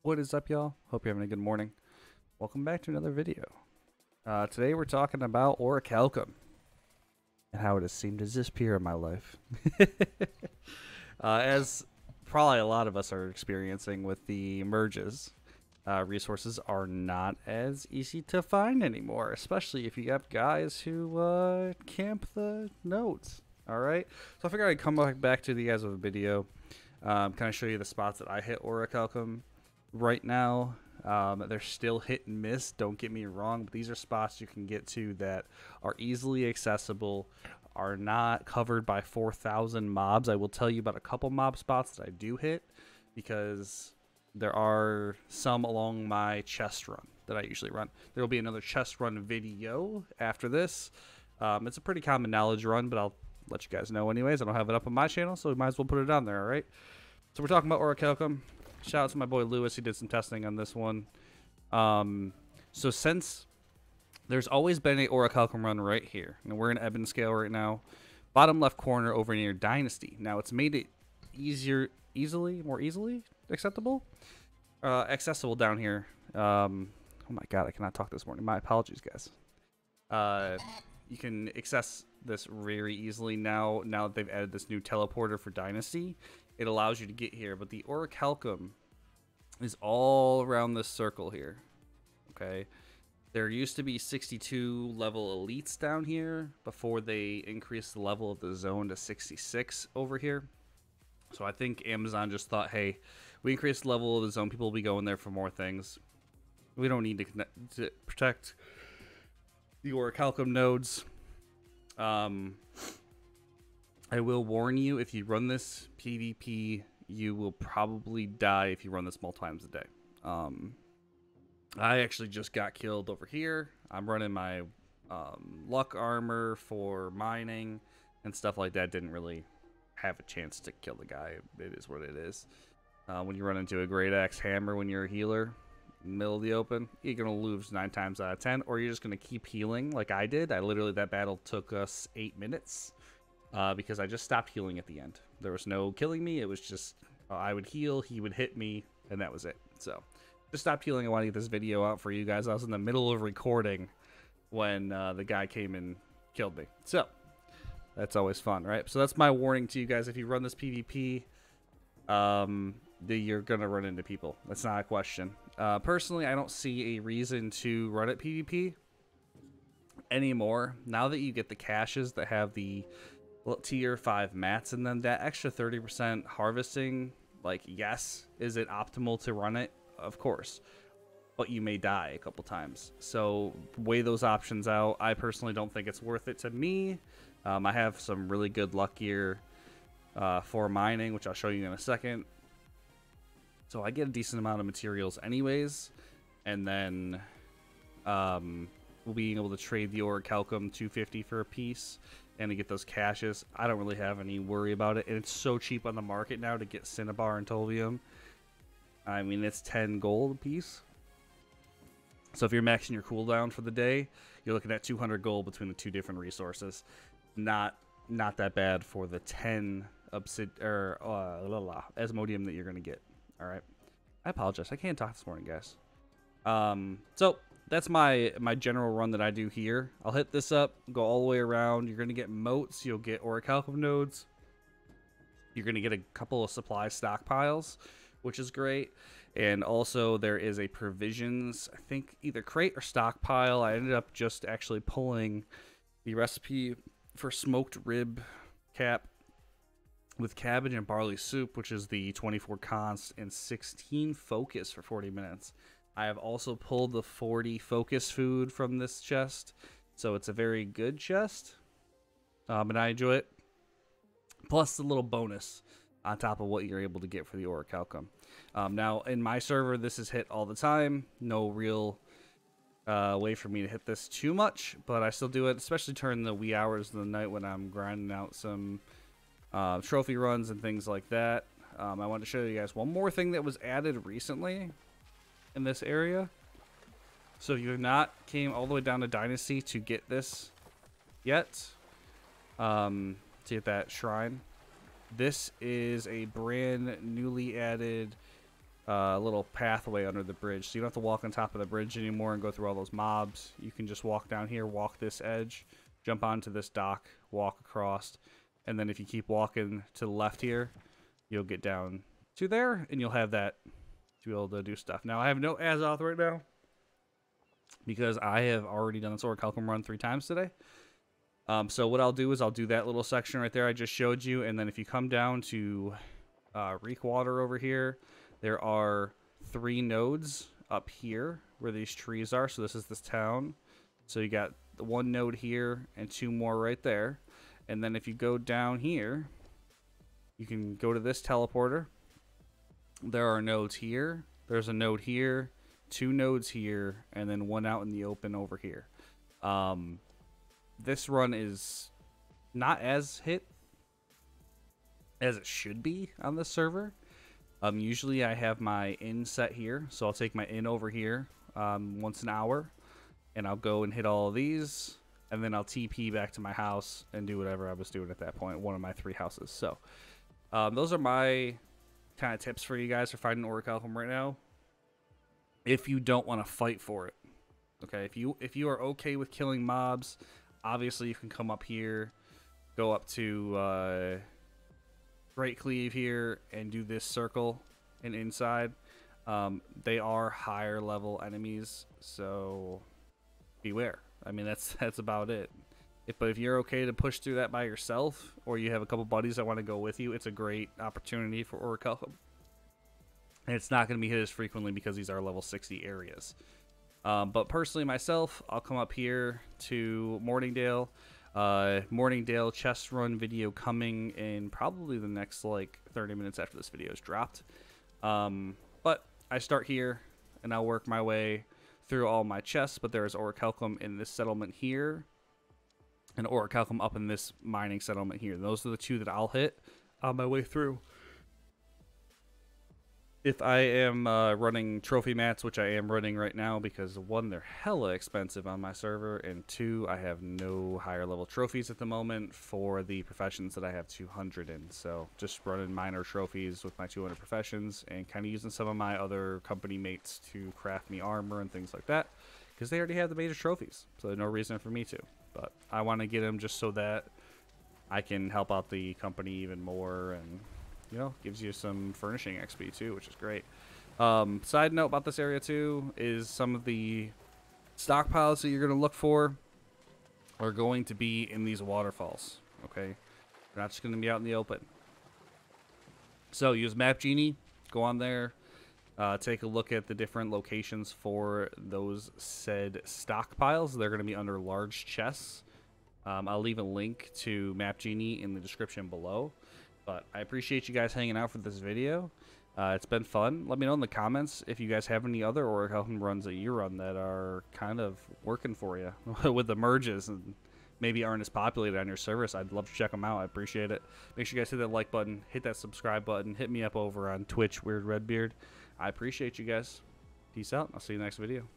What is up, y'all? Hope you're having a good morning. Welcome back to another video. Today we're talking about Orichalcum and how it has seemed to disappear in my life. As probably a lot of us are experiencing with the merges, resources are not as easy to find anymore, especially if you have guys who camp the nodes. Alright, so I figured I'd come back to you guys with a video, kind of show you the spots that I hit Orichalcum right now. They're still hit and miss, don't get me wrong, but these are spots you can get to that are easily accessible, are not covered by 4,000 mobs. I will tell you about a couple mob spots that I do hit, because there are some along my chest run that I usually run. There will be another chest run video after this. It's a pretty common knowledge run, but I'll let you guys know anyways. I don't have it up on my channel, so we might as well put it on there, alright? So we're talking about Orichalcum. Shout out to my boy Lewis, he did some testing on this one. So since there's always been a Orichalcum run right here, and we're in Ebon scale right now, bottom left corner over near Dynasty. Now it's made it more easily accessible down here. Oh my god, I cannot talk this morning. My apologies, guys. You can access this very easily now that they've added this new teleporter for Dynasty. It allows you to get here, but the Orichalcum is all around this circle here. Okay, there used to be 62 level elites down here before they increased the level of the zone to 66 over here. So I think Amazon just thought, hey, we increased the level of the zone, people will be going there for more things. We don't need to protect the Orichalcum nodes. I will warn you, if you run this PvP, you will probably die if you run this multiple times a day. I actually just got killed over here. I'm running my luck armor for mining and stuff like that. Didn't really have a chance to kill the guy. It is what it is. When you run into a great axe hammer when you're a healer in the middle of the open, you're going to lose 9 times out of 10, or you're just going to keep healing like I did. That battle took us 8 minutes because I just stopped healing at the end. There was no killing me. It was just I would heal, he would hit me, and that was it. So just stopped healing. I want to get this video out for you guys. I was in the middle of recording when the guy came and killed me. So that's always fun, right? So that's my warning to you guys. If you run this PvP, you're going to run into people. That's not a question. Personally, I don't see a reason to run it PvP anymore. Now that you get the caches that have the tier 5 mats in them, that extra 30% harvesting, like, yes, is it optimal to run it? Of course. But you may die a couple times. So weigh those options out. I personally don't think it's worth it to me. I have some really good luck gear for mining, which I'll show you in a second. So I get a decent amount of materials anyways. And then we'll be able to trade the Orichalcum 250 for a piece and to get those caches. I don't really have any worry about it. And it's so cheap on the market now to get Cinnabar and Tovium. I mean, it's 10 gold a piece. So if you're maxing your cooldown for the day, you're looking at 200 gold between the two different resources. Not that bad for the 10 Asmodium that you're going to get. All right. I apologize. I can't talk this morning, guys. So that's my general run that I do here. I'll hit this up, go all the way around. You're going to get moats. You'll get Orichalcum nodes. You're going to get a couple of supply stockpiles, which is great. And also there is a provisions, I think either crate or stockpile. I ended up just actually pulling the recipe for smoked rib cap with cabbage and barley soup, which is the 24 const and 16 focus for 40 minutes. I have also pulled the 40 focus food from this chest, so it's a very good chest, and I enjoy it. Plus the little bonus on top of what you're able to get for the Orichalcum. Now, in my server, this is hit all the time. No real way for me to hit this too much, but I still do it, especially during the wee hours of the night when I'm grinding out some trophy runs and things like that. I wanted to show you guys one more thing that was added recently in this area. So if you have not came all the way down to Dynasty to get this yet, to get that shrine, this is a brand newly added little pathway under the bridge, so you don't have to walk on top of the bridge anymore and go through all those mobs. You can just walk down here, walk this edge, jump onto this dock, walk across, and then if you keep walking to the left here, you'll get down to there, and you'll have that to be able to do stuff. Now, I have no Azoth right now because I have already done this Orichalcum run 3 times today. So what I'll do is I'll do that little section right there I just showed you, and then if you come down to Reekwater over here, there are 3 nodes up here where these trees are. So this is this town. So you got the 1 node here and 2 more right there. And then if you go down here, you can go to this teleporter. There are nodes here. There's a node here, 2 nodes here, and then 1 out in the open over here. This run is not as hit as it should be on this server. Usually I have my in set here, so I'll take my in over here once an hour, and I'll go and hit all of these, and then I'll TP back to my house and do whatever I was doing at that point, one of my 3 houses. So those are my kind of tips for you guys for fighting Orichalcum right now. If you don't want to fight for it, okay. If you are okay with killing mobs, obviously you can come up here, go up to Great Cleave here, and do this circle and inside. They are higher level enemies, so beware. I mean, that's about it. But if you're okay to push through that by yourself, or you have a couple buddies that want to go with you, it's a great opportunity for Orichalcum. And it's not going to be hit as frequently because these are level 60 areas. But personally, myself, I'll come up here to Morningdale. Morningdale chest run video coming in probably the next like 30 minutes after this video is dropped. But I start here, and I'll work my way through all my chests. But there is Orichalcum in this settlement here, and Orichalcum up in this mining settlement here. Those are the 2 that I'll hit on my way through. If I am running trophy mats, which I am running right now, because 1, they're hella expensive on my server, and 2, I have no higher level trophies at the moment for the professions that I have 200 in. So just running minor trophies with my 200 professions, and kind of using some of my other company mates to craft me armor and things like that, because they already have the major trophies, so there's no reason for me to. But I want to get them just so that I can help out the company even more, and you know, gives you some furnishing XP too, which is great. Side note about this area too is some of the stockpiles that you're going to look for are going to be in these waterfalls. Okay, they're not just going to be out in the open. So use Map Genie, go on there, take a look at the different locations for those said stockpiles. They're going to be under large chests. I'll leave a link to Map Genie in the description below. But I appreciate you guys hanging out for this video. It's been fun. Let me know in the comments if you guys have any other Orichalcum runs that you run that are kind of working for you with the merges and maybe aren't as populated on your service. I'd love to check them out. I appreciate it. Make sure you guys hit that like button, hit that subscribe button, hit me up over on Twitch, Weird Redbeard. I appreciate you guys. Peace out. I'll see you next video.